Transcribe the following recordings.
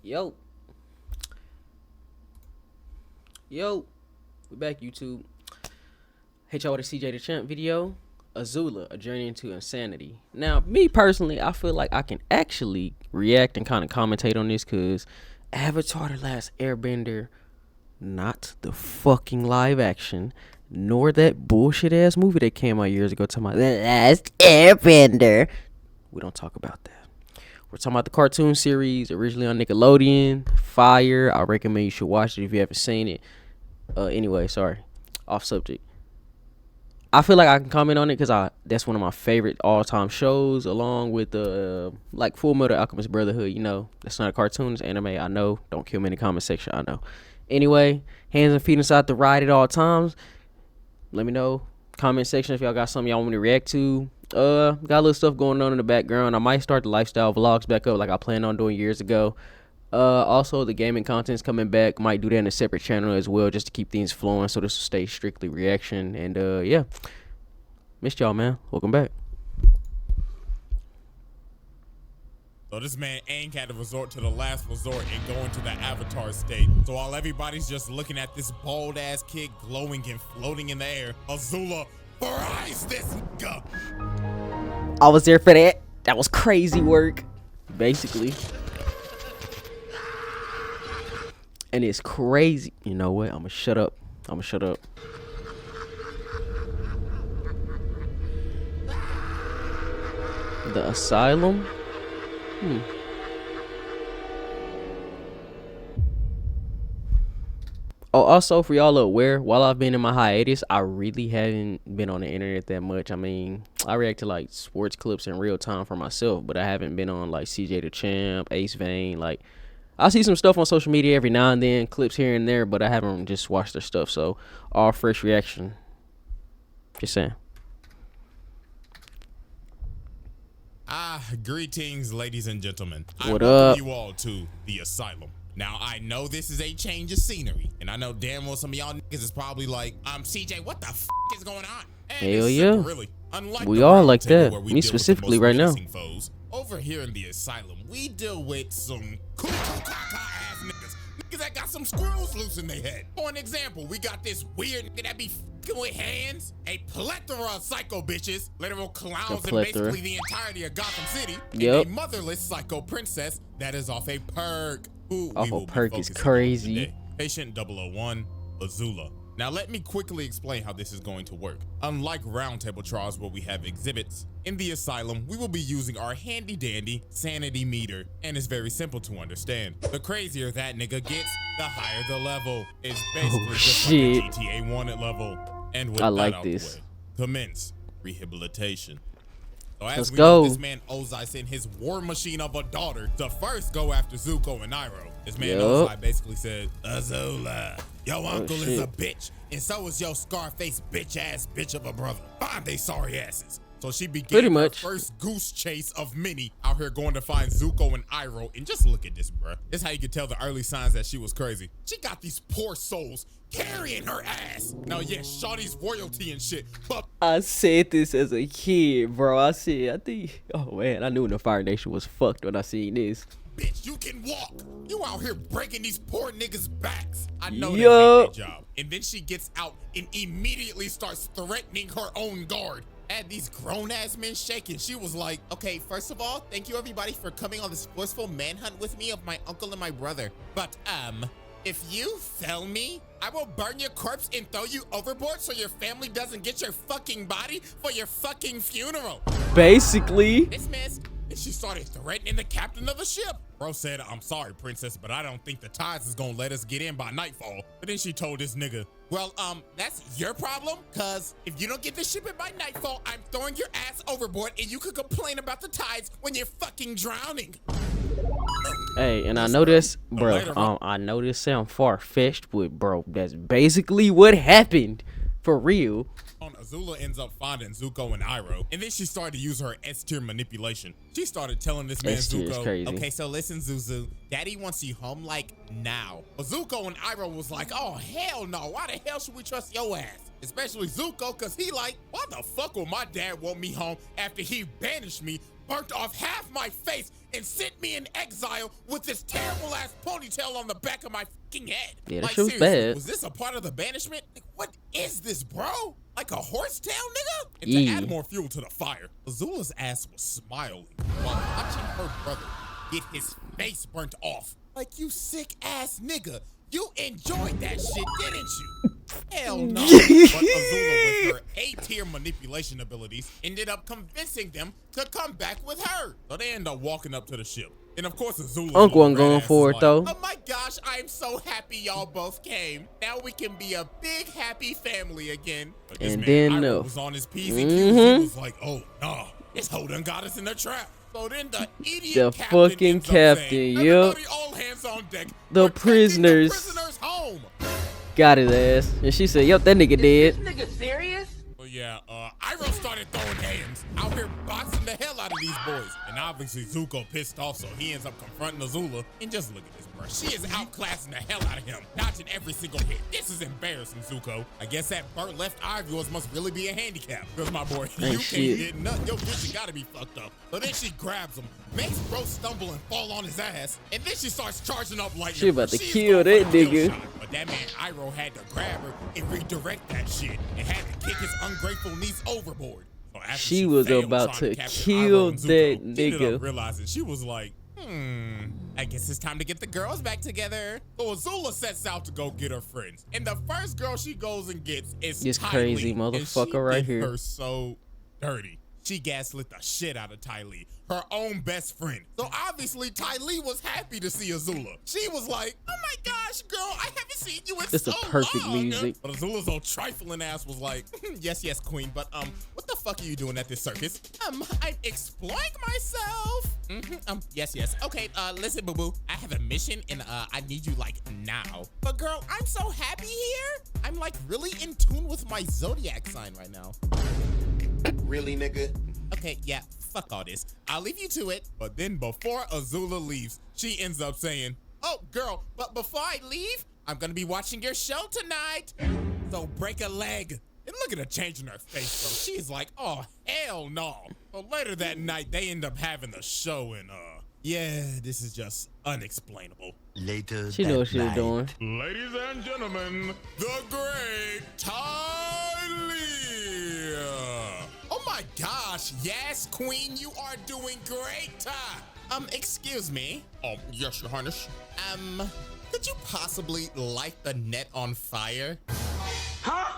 Yo, we back YouTube. Hit y'all with a CJ the Champ video. Azula, A Journey into Insanity. Now, me personally, I feel like I can actually react and kind of commentate on this because Avatar The Last Airbender, not the fucking live action, nor that bullshit ass movie that came out years ago talking about The Last Airbender. We don't talk about that. We're talking about the cartoon series originally on Nickelodeon. Fire. I recommend you should watch it if you haven't seen it. Anyway, sorry. Off subject. I feel like I can comment on it because that's one of my favorite all-time shows, along with like Full Metal Alchemist Brotherhood. You know, that's not a cartoon, it's anime. I know. Don't kill me in the comment section. I know. Anyway, hands and feet inside the ride at all times. Let me know. Comment section if y'all got something y'all want me to react to. Got a little stuff going on in the background. I might start the lifestyle vlogs back up like I planned on doing years ago. Also the gaming content's coming back. Might do that in a separate channel as well, just to keep things flowing, so this will stay strictly reaction. And yeah, missed y'all, man. Welcome back. So this man Aang had to resort to the last resort and go into the Avatar state. So while everybody's just looking at this bald ass kid glowing and floating in the air, Azula fries this nigga. I was there for that. That was crazy work, basically. And it's crazy. You know what? I'ma shut up. The asylum? Oh, also, for y'all aware, while I've been in my hiatus, I really haven't been on the internet that much. I mean, I react to like sports clips in real time for myself, but I haven't been on like CJ the Champ, Ace Vane. Like, I see some stuff on social media every now and then, clips here and there, but I haven't just watched their stuff. So, all fresh reaction. Just saying. Greetings, ladies and gentlemen. What I up? welcome you all to the asylum. Now, I know this is a change of scenery, and I know damn well some of y'all niggas is probably like, CJ, what the f is going on? And Hell it's yeah. simple, really. Unlike We the all round like table that. where we Me deal with the specifically most right now. menacing foes, over here in the asylum, we deal with some ass niggas. Niggas that got some screws loose in their head. For an example, we got this weird nigga that be f***ing with hands, a plethora of psycho bitches, literal clowns, and basically the entirety of Gotham City, and a motherless psycho princess that is off a perk. Off a perk is crazy. Patient 001, Azula. Now let me quickly explain how this is going to work. Unlike roundtable trials where we have exhibits, in the asylum we will be using our handy dandy sanity meter, and it's very simple to understand. The crazier that nigga gets, the higher the level. It's basically just like a GTA wanted level. And with I that like out this. the way, commence rehabilitation. So as Let's we go. know, this man Ozai sent his war machine of a daughter to first go after Zuko and Iroh. This man Ozai basically said, Azula, your uncle is a bitch, and so is your Scarface bitch ass bitch of a brother. Find they sorry asses. So she began her first goose chase of many out here going to find Zuko and Iroh. And just look at this, bruh. This is how you could tell the early signs that she was crazy. She got these poor souls carrying her ass. Now, yes, Shawty's royalty and shit, but I said this as a kid, bro. I think, oh man, I knew the Fire Nation was fucked when I seen this. bitch, you can walk. You out here breaking these poor niggas' backs. I know that ain't their job. And then she gets out and immediately starts threatening her own guard. Had these grown-ass men shaking. She was like, okay, first of all, thank you everybody for coming on this forceful manhunt with me of my uncle and my brother. But, if you fail me, I will burn your corpse and throw you overboard so your family doesn't get your fucking body for your fucking funeral. Basically. Dismissed. And she started threatening the captain of the ship. Bro said, I'm sorry, princess, but I don't think the tides is gonna let us get in by nightfall. But then she told this nigga, well, that's your problem, cause if you don't get the ship in by nightfall, I'm throwing your ass overboard and you could complain about the tides when you're fucking drowning. Hey, and I know this, bro, I know this sound far-fetched, but bro, that's basically what happened. For real. Azula ends up finding Zuko and Iroh, and then she started to use her S-tier manipulation. She started telling this man Zuko, okay, so listen, Zuzu, daddy wants you home like now. But Zuko and Iroh was like, oh hell no, why the hell should we trust your ass? Especially Zuko, cause he like, why the fuck will my dad want me home after he banished me burnt off half my face and sent me in exile with this terrible ass ponytail on the back of my fucking head. Yeah, that like, shit was seriously, bad. was this a part of the banishment? Like, what is this, bro? Like a horsetail, nigga? And to Yeah. add more fuel to the fire, Azula's ass was smiling while watching her brother get his face burnt off. Like, you sick ass nigga. You enjoyed that shit, didn't you? Hell no. But Azula, with her A-tier manipulation abilities, ended up convincing them to come back with her. So they end up walking up to the ship. And of course, Azula Uncle going for it, though. Oh my gosh, I'm so happy y'all both came. Now we can be a big happy family again. But this And man, then Iroh was on his P's and Q's. He was like, oh nah, this hoe done got us in a trap. So then the idiot captain fucking ends up captain, saying, yep. everybody all hands on deck. The We're taking prisoners. the prisoners home. Got his ass. And she said, yup, that nigga dead. This nigga serious? Well, yeah, Iroh started throwing hands, out here boxing the hell out of these boys. And obviously Zuko pissed off, so he ends up confronting Azula. And just look at this, bro. She is outclassing the hell out of him, dodging every single hit. This is embarrassing, Zuko. I guess that burnt left eye of yours must really be a handicap. Because my boy, you can't shit. get nothing. Your vision gotta be fucked up. But then she grabs him, makes bro stumble and fall on his ass, and then she starts charging up lightning. She about to She's kill going that for the kill nigga. shot. But that man Iroh had to grab her and redirect that shit, and had to kick his ungrateful niece overboard. So after She was failed about trying to capture kill Iroh and Zuko, that she ended nigga. up realizing she was like, I guess it's time to get the girls back together. So Azula sets out to go get her friends, and the first girl she goes and gets is This Ty crazy Lee, and motherfucker she right did here. her so dirty. She gaslit the shit out of Ty Lee, her own best friend. So obviously Ty Lee was happy to see Azula. She was like, oh my gosh, girl, I haven't seen you in This so the perfect long. music. But Azula's old trifling ass was like, yes, queen, but what the fuck are you doing at this circus? I'm exploring myself. Yes. Okay, listen, boo-boo, I have a mission and I need you like now. But girl, I'm so happy here. I'm like really in tune with my zodiac sign right now. Really, nigga? Okay, yeah, fuck all this. I'll leave you to it. But then before Azula leaves, she ends up saying, oh, girl, but before I leave, I'm gonna be watching your show tonight. So break a leg. And look at her changing her face, bro. She's like, oh, hell no. So later that night, they end up having the show and, yeah, this is just unexplainable. Later She knew what she was doing. Ladies and gentlemen, the great Ty Lee. Oh my gosh, yes, queen, you are doing great, Ty. Excuse me. Yes, your highness. Could you possibly light the net on fire? Huh?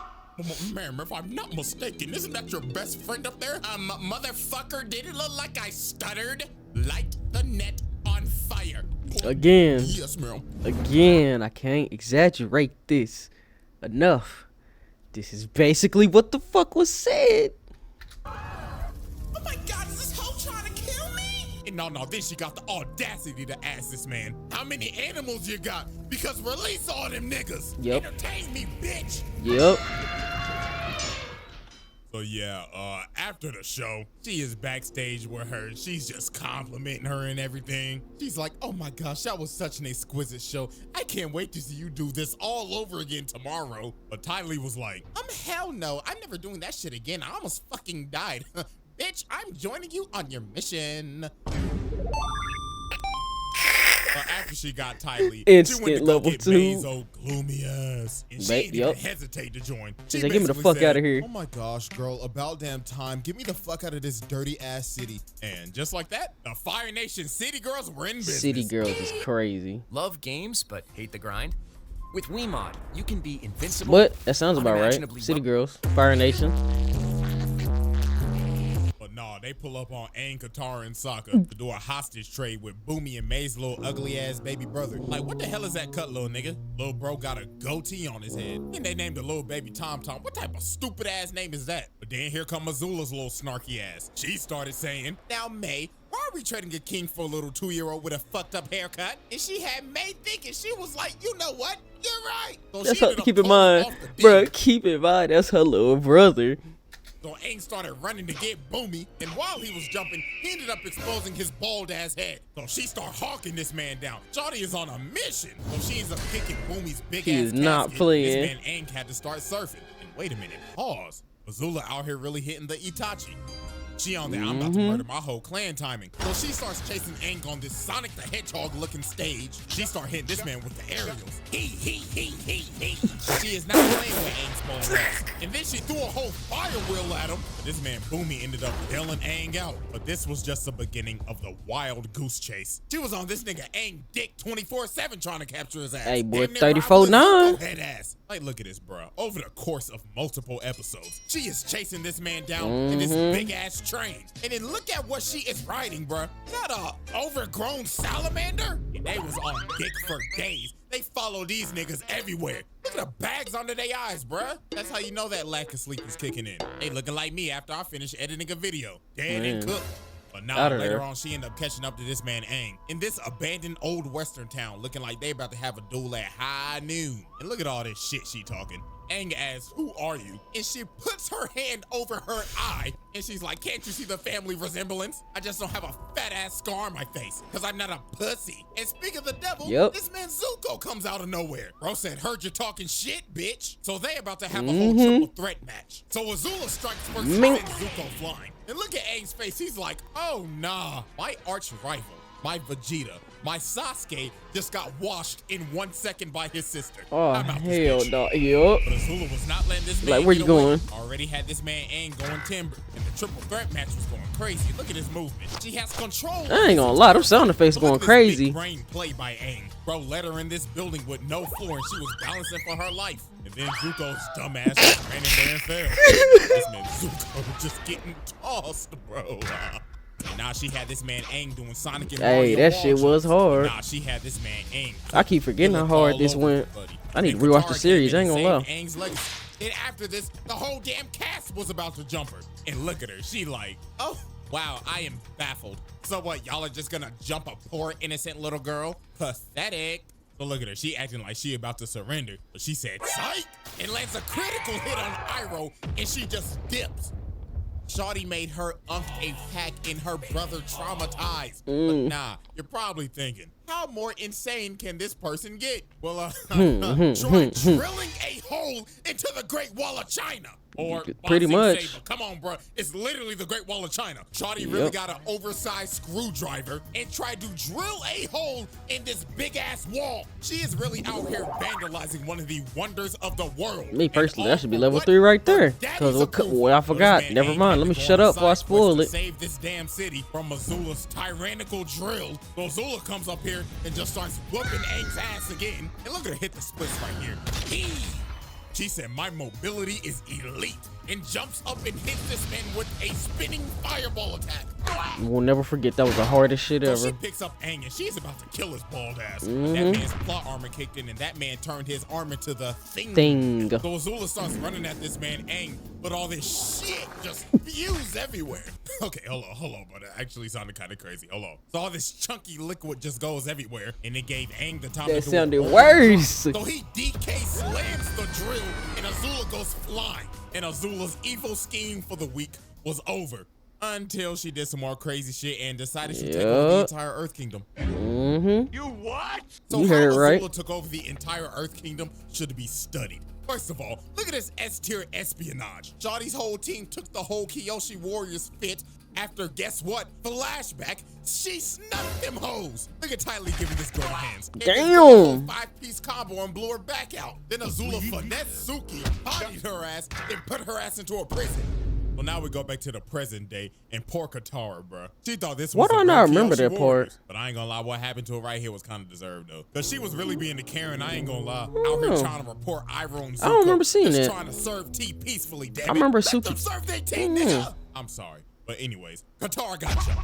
Ma'am, if I'm not mistaken, isn't that your best friend up there? Motherfucker, did it look like I stuttered? Light the net on fire. Again. Yes, ma'am. Again, I can't exaggerate this enough. This is basically what the fuck was said. Oh my god, is this hoe trying to kill me? And no, then she got the audacity to ask this man, how many animals you got? Because release all them niggas. Yep. Entertain me, bitch. Yep. So yeah, after the show, she is backstage with her. She's just complimenting her and everything. She's like, oh my gosh, that was such an exquisite show. I can't wait to see you do this all over again tomorrow. But Ty Lee was like, hell no, I'm never doing that shit again. I almost fucking died. Bitch, I'm joining you on your mission. But after she got Ty Lee, Instant she went to go level get 2. May's old gloomy ass. And she didn't even Yup. hesitate to join. She said, "Give me the basically fuck said, outta here." Oh my gosh, girl, about damn time. Get me the fuck out of this dirty ass city. And just like that, the Fire Nation City Girls were in business. City Girls is crazy. Love games, but hate the grind? With Wiimod, you can be invincible. But that sounds about right. unimaginably City well- Girls, Fire Nation. But nah, they pull up on Aang, Katara, and Sokka to do a hostage trade with Boomy and May's little ugly ass baby brother. Like, what the hell is that cut, little nigga? Little bro got a goatee on his head. And they named the little baby Tom Tom. What type of stupid ass name is that? But then here come Azula's little snarky ass. She started saying, now May, why are we trading a king for a little 2-year-old with a fucked up haircut? And she had May thinking, she was like, you know what? You're right. So That's she her, ended up keep in pulling mind, off the bruh, dick. keep in mind, that's her little brother. So Aang started running to get Boomy, and while he was jumping, he ended up exposing his bald ass head. So she started hawking this man down. Shawty is on a mission. So she ends up kicking Boomy's big He ass is not casket. playing. This man Aang had to start surfing. And wait a minute, pause. Azula out here really hitting the Itachi. She on there, I'm about to murder my whole clan timing. So she starts chasing Aang on this Sonic the Hedgehog looking stage. She start hitting this man with the aerials. He. She is not playing with Aang's small ass. And then she threw a whole fire wheel at him. But this man Boomy ended up bailing Aang out. But this was just the beginning of the wild goose chase. She was on this nigga Aang dick 24/7 trying to capture his ass. Hey, boy, Damn near 34-9. head ass. Like, look at this, bro. Over the course of multiple episodes, she is chasing this man down in this big ass train. And then look at what she is riding, bro. Not a overgrown salamander. And they was on dick for days. They follow these niggas everywhere. Look at the bags under their eyes, bruh. That's how you know that lack of sleep is kicking in. They looking like me after I finish editing a video. Dead and cooked. But now later on, she ended up catching up to this man Aang in this abandoned old western town, looking like they about to have a duel at high noon. And look at all this shit she talking. Aang asks, "Who are you?" And she puts her hand over her eye, and she's like, "Can't you see the family resemblance? I just don't have a fat ass scar on my face, because I'm not a pussy." And speaking of the devil, this man Zuko comes out of nowhere. Bro said, "Heard you talking shit, bitch." So they about to have a whole triple threat match. So Azula strikes first and sends Zuko flying. And look at Aang's face. He's like, "Oh nah, my arch rival, my Vegeta, my Sasuke just got washed in 1 second by his sister." Oh, hell no. Yup. But Azula was not letting this man Like, where you going? Already had this man Aang going timber. And the triple threat match was going crazy. Look at his movement. She has control. I ain't gonna lie, them sound effects going crazy. Big brain play by Aang. Bro let her in this building with no floor and she was balancing for her life. And then Zuko's dumbass just ran in there and fell. This man Zuko just getting tossed, bro. And now she had this man Aang doing Sonic and Mario. Hey, that shit was hard. Nah, she had this man Aang. I keep forgetting how hard this went. I need to rewatch the series. I ain't gonna lie. Aang's legacy. And after this, the whole damn cast was about to jump her. And look at her. She like, "Oh, wow, I am baffled. So what, y'all are just gonna jump a poor innocent little girl? Pathetic." So look at her. She acting like she about to surrender. But she said, "Psych!" and lands a critical hit on Iroh, and she just dips. Shawty made her unk a pack and her brother traumatized. But nah, you're probably thinking, how more insane can this person get? Well, try drilling a hole into the Great Wall of China. Or pretty much. Saber. Come on, bro. It's literally the Great Wall of China. Shawty really got an oversized screwdriver and tried to drill a hole in this big ass wall. She is really out here vandalizing one of the wonders of the world. Me personally, that should be level 3 right there. Cause I forgot. Never mind. Let me shut up before I spoil it. Save this damn city from Azula's tyrannical drill. So Azula comes up here and just starts whooping Aang's ass again. And look at her hit the splits right here. She said, "My mobility is elite," and jumps up and hits this man with a spinning fireball attack. We'll never forget, that was the hardest shit ever. So she picks up Aang and she's about to kill his bald ass. But that man's plot armor kicked in and that man turned his arm into the thing. So Azula starts running at this man Aang, but all this shit just spews everywhere. Okay, hold on, but it actually sounded kind of crazy. Hold on. So all this chunky liquid just goes everywhere, and it gave Aang the time to do it. That sounded worse. So he DK slams the drill, and Azula goes flying. And Azula's evil scheme for the week was over. Until she did some more crazy shit and decided she'd take over the entire Earth Kingdom. You what? So you how heard it right. Azula took over the entire Earth Kingdom should be studied. First of all, look at this S-tier espionage. Shawty's whole team took the whole Kyoshi Warriors fit after, guess what? Flashback, she snuffed them hoes. Look at Ty Lee giving this girl hands. Damn. 5-piece combo and blew her back out. Then Azula finessed Suki, bodied her ass, and put her ass into a prison. Well, now we go back to the present day and poor Katara, bro. She thought this was Why do I not remember that Warriors, part? but I ain't gonna lie, what happened to her right here was kind of deserved, though. Because she was really being the Karen, I ain't gonna lie. Out here trying to report Iroh and Zuko. I don't remember seeing just that. trying to serve tea peacefully, damn it. I remember Let Suki. them serve their tea, nigga. I'm sorry. But anyways, Katara got you.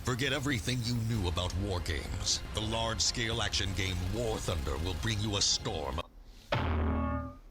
Forget everything you knew about war games. The large-scale action game War Thunder will bring you a storm.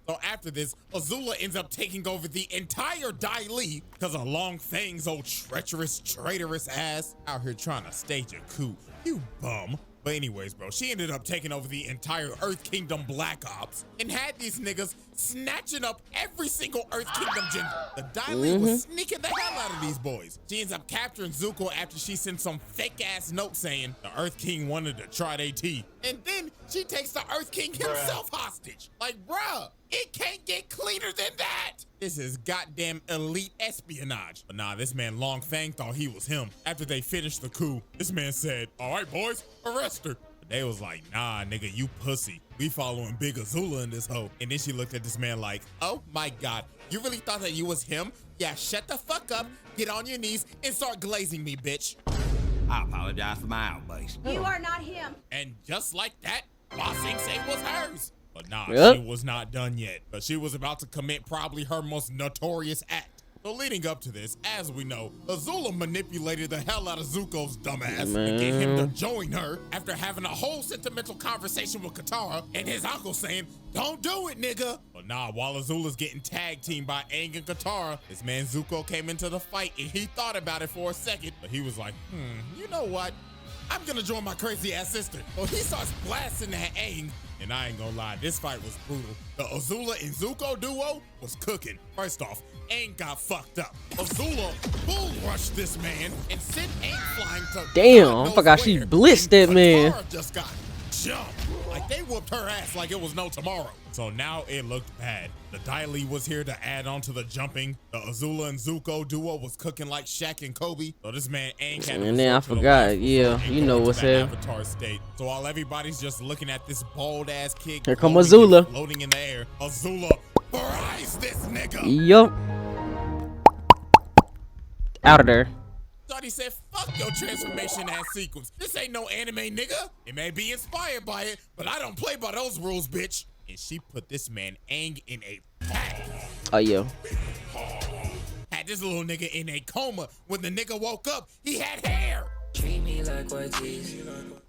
So after this, Azula ends up taking over the entire Dai Li because of Long Fang's old treacherous, traitorous ass out here trying to stage a coup. You bum. But anyways, bro, she ended up taking over the entire Earth Kingdom Black Ops and had these niggas snatching up every single Earth Kingdom gender. The Dai Li was sneaking the hell out of these boys. She ends up capturing Zuko after she sent some fake ass note saying the Earth King wanted to try their tea. And then She takes the Earth King himself hostage. Like, bruh, it can't get cleaner than that. This is goddamn elite espionage. But nah, this man Long Fang thought he was him. After they finished the coup, this man said, all right, boys, arrest her. But they was like, nah, nigga, you pussy. We following Big Azula in this hoe. And then she looked at this man like, oh my God, you really thought that you was him? Yeah, shut the fuck up, get on your knees, and start glazing me, bitch. I apologize for my outburst. You are not him. And just like that, Ba Sing Se was hers. But nah, Yep. she was not done yet. But she was about to commit probably her most notorious act. So leading up to this, as we know, Azula manipulated the hell out of Zuko's dumbass and get him to join her after having a whole sentimental conversation with Katara and his uncle saying, don't do it, nigga. But nah, while Azula's getting tag teamed by Aang and Katara, this man Zuko came into the fight and he thought about it for a second, but he was like, you know what? I'm gonna join my crazy ass sister. So he starts blasting at Aang. And I ain't gonna lie, this fight was brutal. The Azula and Zuko duo was cooking. First off, Aang got fucked up. Azula bull rushed this man and sent Aang flying to Damn, God I knows forgot she where. blitzed that And man. Katara just got jumped. Like they whooped her ass like it was no tomorrow. So now it looked bad. The Dai Li was here to add on to the jumping. The Azula and Zuko duo was cooking like Shaq and Kobe. So this man Aang had to And then I resort to the forgot, last yeah, resort and you go know into what's the here. Avatar state. So while everybody's just looking at this bald ass kid Here come floating Azula. floating in the air, Azula fries this nigga. Yup. Out of there. Shorty said, fuck your transformation ass sequence. This ain't no anime, nigga. It may be inspired by it, but I don't play by those rules, bitch. And she put this man Aang in a pack. Oh, yeah. Had this little nigga in a coma. When the nigga woke up, he had hair.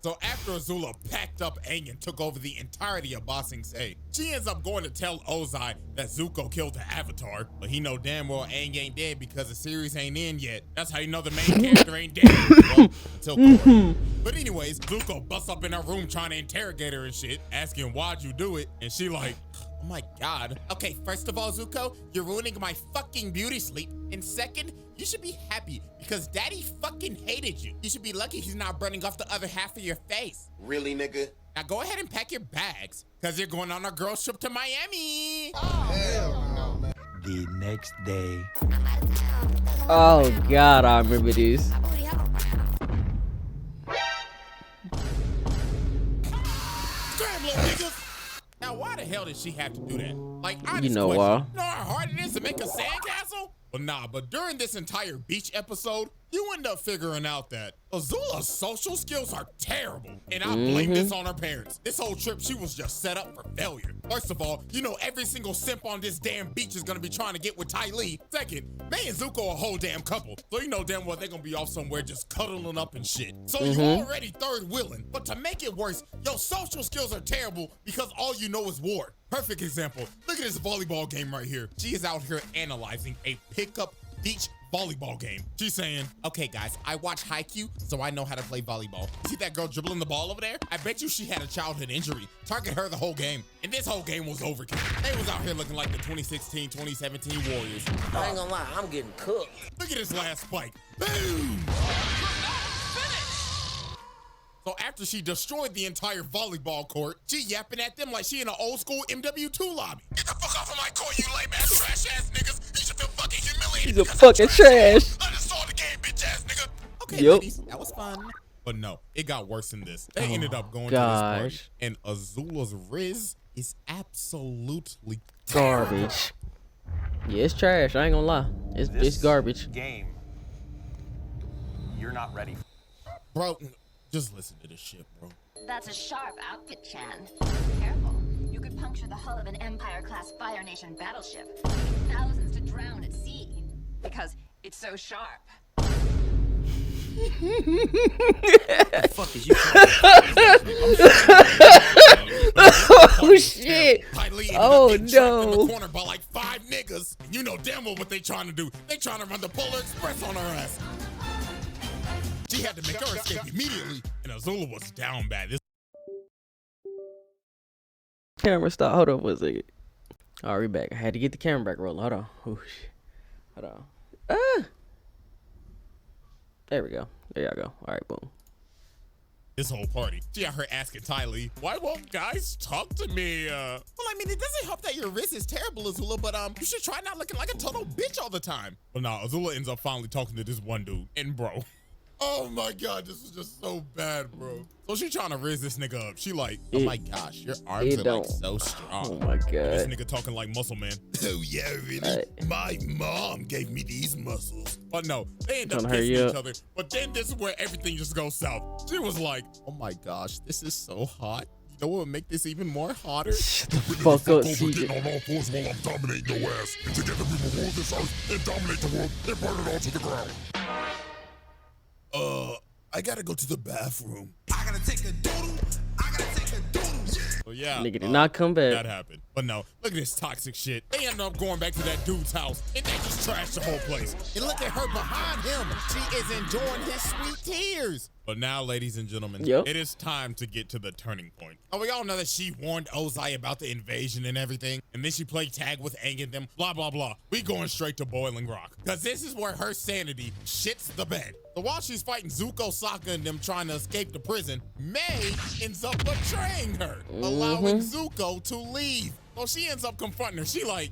So after Azula packed up Aang and took over the entirety of Ba Sing Se, she ends up going to tell Ozai that Zuko killed the Avatar, but he know damn well Aang ain't dead because the series ain't in yet. That's how you know the main character ain't dead. Well, until Korra. But anyways, Zuko busts up in her room trying to interrogate her and shit, asking why'd you do it, and she like, oh my God. Okay, first of all, Zuko, you're ruining my fucking beauty sleep. And second, you should be happy because daddy fucking hated you. You should be lucky he's not burning off the other half of your face. Really, nigga? Now go ahead and pack your bags because you're going on a girls trip to Miami. The next day. Oh, God, I remember this. Scram, little niggas. Now why the hell did she have to do that? Like, honest You know question. why. You know how hard it is to make a sandcastle? But nah, but during this entire beach episode, you end up figuring out that Azula's social skills are terrible. And I blame this on her parents. This whole trip, she was just set up for failure. First of all, you know every single simp on this damn beach is gonna be trying to get with Ty Lee. Second, May and Zuko are a whole damn couple. So you know damn well they're gonna be off somewhere just cuddling up and shit. So you already third wheeling. But to make it worse, your social skills are terrible because all you know is war. Perfect example. Look at this volleyball game right here. She is out here analyzing a pickup beach volleyball game. She's saying, okay guys, I watch Haikyuu, so I know how to play volleyball. See that girl dribbling the ball over there? I bet you she had a childhood injury. Target her the whole game. And this whole game was overkill. They was out here looking like the 2016, 2017 Warriors. I ain't gonna lie, I'm getting cooked. Look at this last spike. Boom! So after she destroyed the entire volleyball court, she yapping at them like she in an old school MW2 lobby. Get the fuck off of my court, you lame ass trash ass niggas. You should feel fucking humiliated. He's a because fucking I'm trash. Uninstall the game, bitch ass nigga. Okay, Yup. ladies, that was fun. But no, it got worse than this. They ended up going to this party, gosh. and Azula's Riz is absolutely terrible. Garbage. Yeah, it's trash. I ain't gonna lie. It's garbage. Game. You're not ready. Bro, just listen to this shit, bro. That's a sharp outfit, Chan. Careful. You could puncture the hull of an Empire-class Fire Nation battleship. Thousands to drown at sea. Because it's so sharp. The fuck is you Oh, shit. Lee ended Oh, up getting trapped in no. the corner by like 5 niggas. And you know damn well what they trying to do. They trying to run the Polar Express on her ass. She had to make her escape immediately. And Azula was down bad. This Camera stop. Hold on for a second. All right, we back. I had to get the camera back rolling. Hold on. Ooh, shit. Hold on. Ah. There we go. There y'all go. All right, boom. this whole party. She out her asking Ty Lee, why won't guys talk to me? Well, I mean, it doesn't help that your wrist is terrible, Azula, but you should try not looking like a total bitch all the time. But nah, Azula ends up finally talking to this one dude, and bro, oh my God, this is just so bad, bro. So she trying to raise this nigga up. She like, oh my gosh, your arms are like so strong. Oh my God. This nigga talking like muscle man. Oh yeah, really? My mom gave me these muscles. But no, they end up kissing each other. But then this is where everything just goes south. She was like, oh my gosh, this is so hot. You know what would make this even more hotter? Shut the fuck up, CJ. On all fours while I'm dominating your ass. And together we will rule this earth and dominate the world and burn it all to the ground. I gotta go to the bathroom. I gotta take a doodle. I gotta take a doodle. So yeah, Nigga did not come back. That happened. But no, look at this toxic shit. They end up going back to that dude's house and they just trashed the whole place. And look at her behind him. She is enjoying his sweet tears. But now, ladies and gentlemen, it is time to get to the turning point. Oh, we all know that she warned Ozai about the invasion and everything. And then she played tag with Aang and them, blah, blah, blah. We going straight to Boiling Rock. Because this is where her sanity shits the bed. So while she's fighting Zuko, Sokka, and them trying to escape the prison, May ends up betraying her, allowing Zuko to leave. So she ends up confronting her. She like,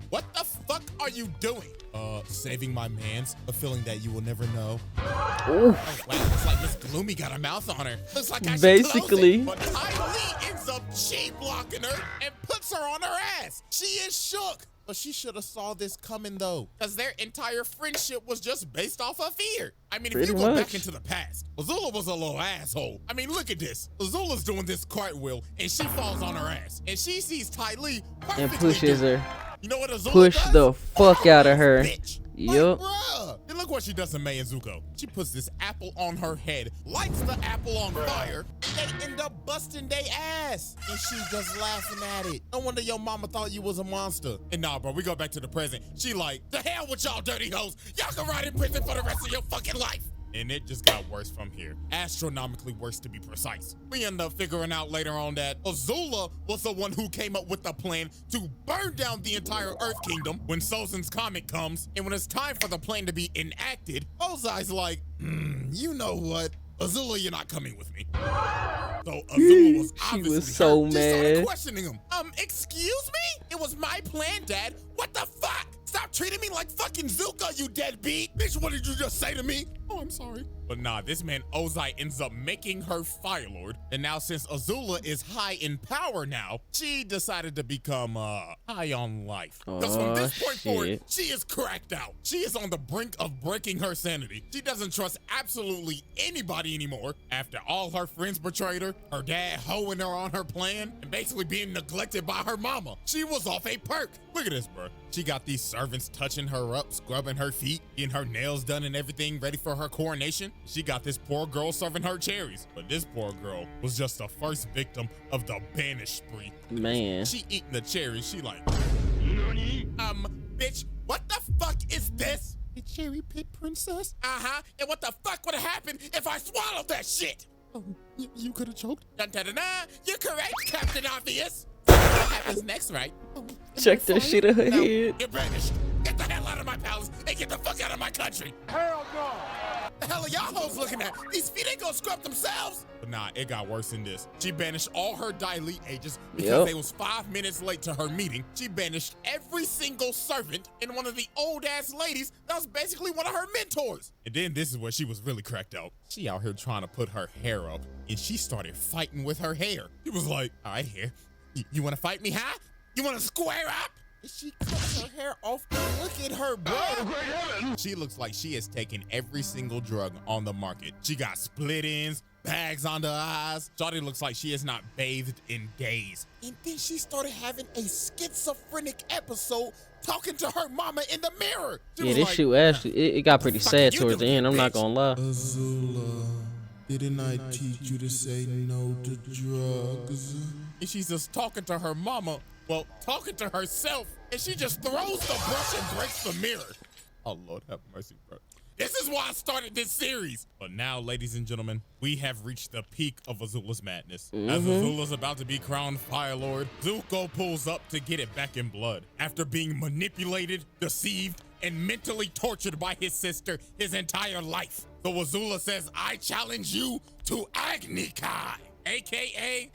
what the fuck are you doing? Saving my mans, a feeling that you will never know. Oh, wow, looks like Miss Gloomy got a mouth on her. Looks like I should basically close it. But Ty Lee ends up blocking her and puts her on her ass. She is shook. But she should have saw this coming though, because their entire friendship was just based off of fear. I mean, if you go back into the past, Azula was a little asshole. I mean, look at this. Azula's doing this cartwheel and she falls on her ass. And she sees Ty Lee and pushes her. You know what Azula Push does? the fuck out of her. Yup. Like, bruh. And look what she does to May and Zuko. She puts this apple on her head, lights the apple on fire, and they end up busting their ass. And she's just laughing at it. No wonder your mama thought you was a monster. And nah, bro, we go back to the present. She like, the hell with y'all dirty hoes. Y'all can ride in prison for the rest of your fucking life. And it just got worse from here. Astronomically worse, to be precise. We end up figuring out later on that Azula was the one who came up with the plan to burn down the entire Earth Kingdom when Sozin's comet comes. And when it's time for the plan to be enacted, Ozai's like, you know what? Azula, you're not coming with me. So Azula was obviously she was so mad. She started questioning him. Excuse me? It was my plan, Dad. What the fuck? Stop treating me like fucking Zuko, you deadbeat. Bitch, what did you just say to me? Oh, I'm sorry. But nah, this man Ozai ends up making her Fire Lord. And now since Azula is high in power now, she decided to become high on life. Because from this point forward, she is cracked out. She is on the brink of breaking her sanity. She doesn't trust absolutely anybody anymore. After all her friends betrayed her dad hoeing her on her plan, and basically being neglected by her mama. She was off a perk. Look at this, bro. She got these servants touching her up, scrubbing her feet, getting her nails done and everything ready for her coronation. She got this poor girl serving her cherries. But this poor girl was just the first victim of the banish spree. Man. She eating the cherries. She like, bitch, what the fuck is this? The cherry pit princess? Uh-huh. And what the fuck would have happened if I swallowed that shit? Oh, you could have choked. Dun-dun-dun-dun. You're correct, Captain Obvious. What happens next, right? Check that shit in her head. You're banished. Get the hell out of my palace and get the fuck out of my country. Hell no. The hell are y'all hoes looking at? These feet ain't gonna scrub themselves. But nah, it got worse than this. She banished all her Daily Ages because they was 5 minutes late to her meeting. She banished every single servant and one of the old ass ladies that was basically one of her mentors. And then this is where she was really cracked out. She out here trying to put her hair up and she started fighting with her hair. She was like, all right, hair, you wanna fight me, huh? You wanna square up? She cuts her hair off. Look at her, bro. Oh, she looks like she has taken every single drug on the market. She got split ends, bags under her eyes. Shawty looks like she has not bathed in days. And then she started having a schizophrenic episode talking to her mama in the mirror. Yeah, this shit actually, it got pretty sad towards the end. I'm not gonna lie. Azula, didn't I teach you to say no to drugs? And she's just talking to her mama. Well, talking to herself, and she just throws the brush and breaks the mirror. Oh, Lord have mercy, bro. This is why I started this series. But now, ladies and gentlemen, we have reached the peak of Azula's madness. As Azula's about to be crowned Fire Lord, Zuko pulls up to get it back in blood. After being manipulated, deceived, and mentally tortured by his sister his entire life. So Azula says, I challenge you to Agni Kai, aka...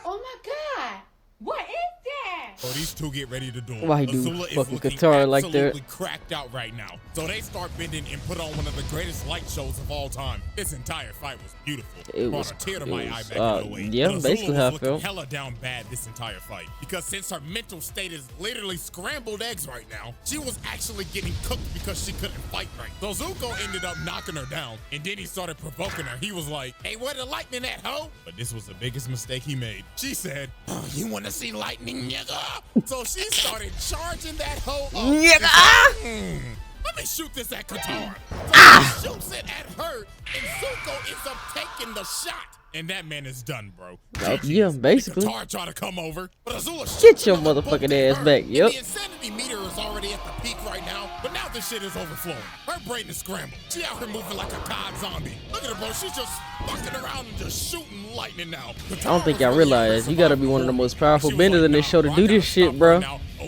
Oh my god! What is that? So these two get ready to duel. Why he do Azula is fucking looking guitar like absolutely that? cracked out right now. So they start bending and put on one of the greatest light shows of all time. This entire fight was beautiful. It Brought was- a tear to it my was, eye back in the way. yeah, But Azula basically how I was looking felt. hella down bad this entire fight. Because since her mental state is literally scrambled eggs right now, she was actually getting cooked because she couldn't fight right. So Zuko ended up knocking her down, and then he started provoking her. He was like, hey, where the lightning at, ho? But this was the biggest mistake he made. She said, oh, you want to see lightning, nigga? So she started charging that hoe up. Nigga! Let me shoot this at Qatar. So he shoots it at her, and Zuko ends up taking the shot. And that man is done, bro. Yeah, basically. Qatar try to come over, but Azula Get shoots your another motherfucking bolt at ass her, back, and yep. the insanity meter is already at the peak right now, but now this shit is overflowing. Her brain is scrambled. She out here moving like a COD zombie. Look at her, bro. She's just fucking around and just shooting lightning now. I don't think y'all realize you gotta be one of the most powerful benders in this show to do this shit, bro.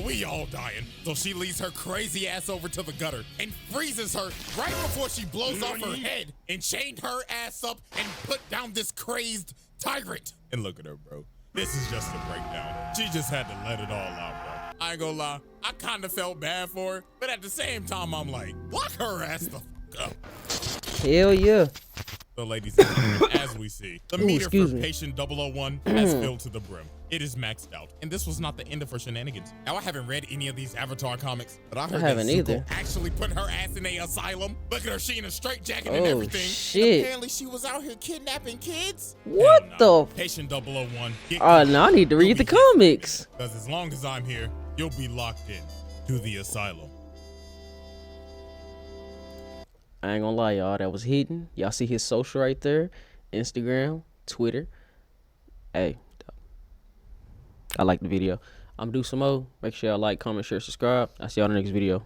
We all dying. So she leads her crazy ass over to the gutter and freezes her right before she blows off her head and chained her ass up and put down this crazed tyrant. And look at her, bro. This is just a breakdown. She just had to let it all out, bro. I ain't gonna lie. I kind of felt bad for her, but at the same time, I'm like, lock her ass the fuck up. Hell yeah. So, ladies and gentlemen, as we see, the meter for excuse me. Patient 001 has filled to the brim. It is maxed out. And this was not the end of her shenanigans. Now, I haven't read any of these Avatar comics, but I heard that haven't Zuko either. actually put her ass in a asylum. Look at her, she in a straitjacket and Oh, everything. shit. Apparently, she was out here kidnapping kids. What Hell the? Patient 001. Now I need to read the comics. Because as long as I'm here, you'll be locked in to the asylum. I ain't gonna lie, y'all. That was hidden. Y'all see his social right there. Instagram, Twitter. Hey, I like the video. I'm gonna do some more. Make sure y'all like, comment, share, subscribe. I'll see y'all in the next video.